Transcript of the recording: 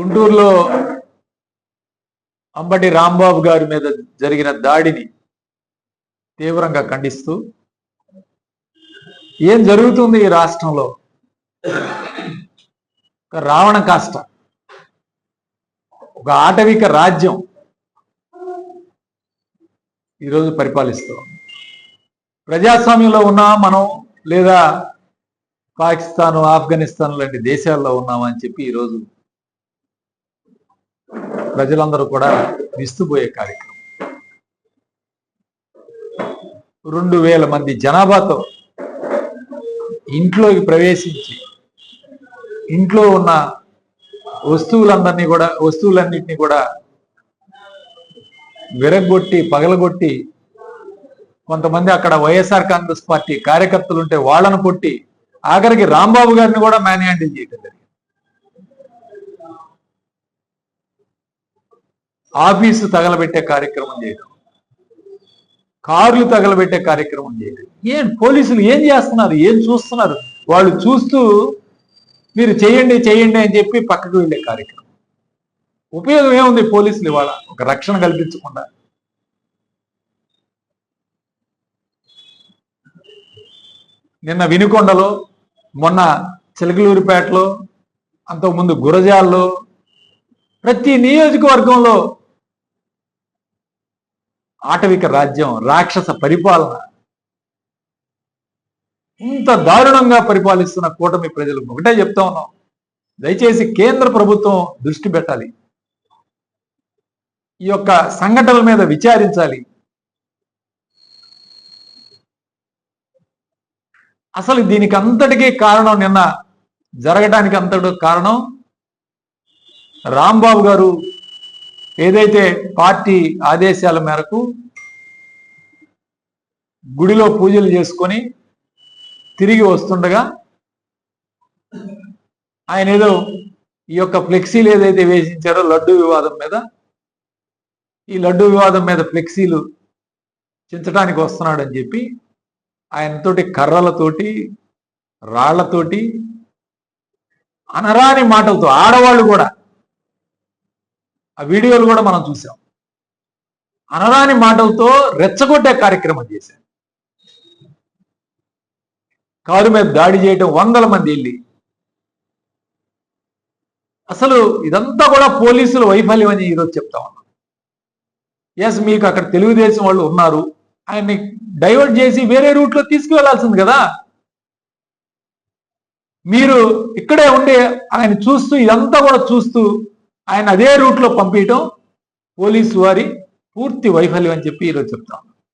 గుంటూరులో అంబటి రాంబాబు గారి మీద జరిగిన దాడిని తీవ్రంగా ఖండిస్తూ ఏం జరుగుతుంది ఈ రాష్ట్రంలో? ఒక రావణ కాష్ట, ఒక ఆటవిక రాజ్యం ఈరోజు పరిపాలిస్తాం. ప్రజాస్వామ్యంలో ఉన్నామా మనం, లేదా పాకిస్తాన్, ఆఫ్ఘనిస్తాన్ లాంటి దేశాల్లో ఉన్నామని చెప్పి ఈరోజు ప్రజలందరూ కూడా విస్తుపోయే కార్యక్రమం. 2000 మంది జనాభాతో ఇంట్లోకి ప్రవేశించి ఇంట్లో ఉన్న వస్తువులన్నింటినీ కూడా విరగొట్టి పగలగొట్టి, కొంతమంది అక్కడ వైఎస్ఆర్ కాంగ్రెస్ పార్టీ కార్యకర్తలు ఉంటే వాళ్ళను కొట్టి, ఆఖరికి రాంబాబు గారిని కూడా మ్యాన్ హ్యాండిల్ చేయడం జరిగింది. ఆఫీసు తగలబెట్టే కార్యక్రమం చేయడం, కార్లు తగలబెట్టే కార్యక్రమం చేయడం. పోలీసులు ఏం చేస్తున్నారు? ఏం చూస్తున్నారు? వాళ్ళు చూస్తూ మీరు చేయండి చేయండి అని చెప్పి పక్కకు వెళ్ళే కార్యక్రమం. ఉపయోగం ఏముంది పోలీసులు ఇవాళ ఒక రక్షణ కల్పించకుండా? నిన్న వినుకొండలో, మొన్న చిలకలూరిపేటలో, అంతకుముందు గురజాల్లో, ప్రతి నియోజకవర్గంలో ఆటవిక రాజ్యం, రాక్షస పరిపాలన, ఇంత దారుణంగా పరిపాలిస్తున్న కూటమి ప్రజలు ఒకటే చెప్తా ఉన్నాం, దయచేసి కేంద్ర ప్రభుత్వం దృష్టి పెట్టాలి, ఈ యొక్క సంఘటనల మీద విచారించాలి. అసలు దీనికి అంతటికీ కారణం, నిన్న జరగడానికి అంతటి కారణం రాంబాబు గారు ఏదైతే పార్టీ ఆదేశాల మేరకు గుడిలో పూజలు చేసుకొని తిరిగి వస్తుండగా ఆయన ఏదో ఈ యొక్క ఫ్లెక్సీలు ఏదైతే వేసించారో లడ్డు వివాదం మీద, ఈ లడ్డు వివాదం మీద ఫ్లెక్సీలు చించడానికి వస్తున్నాడని చెప్పి ఆయనతోటి కర్రలతోటి, రాళ్లతోటి, అనరాని మాటలతో, ఆడవాళ్ళు కూడా, ఆ వీడియోలు కూడా మనం చూసాం, అనరాని మాటలతో రెచ్చగొట్టే కార్యక్రమం చేశారు. కారు మీద దాడి చేయడం, 100 మంది వెళ్ళి. అసలు ఇదంతా కూడా పోలీసుల వైఫల్యం అని ఈరోజు చెప్తా ఉన్నాం. ఎస్, మీకు అక్కడ తెలుగుదేశం వాళ్ళు ఉన్నారు, ఆయన్ని డైవర్ట్ చేసి వేరే రూట్లో తీసుకువెళ్లాల్సింది కదా. మీరు ఇక్కడే ఉండి ఆయన చూస్తూ, ఇదంతా కూడా చూస్తూ ఆయన అదే రూట్లో పంపించడం పోలీసు వారి పూర్తి వైఫల్యం అని చెప్పి ఈరోజు చెప్తాం.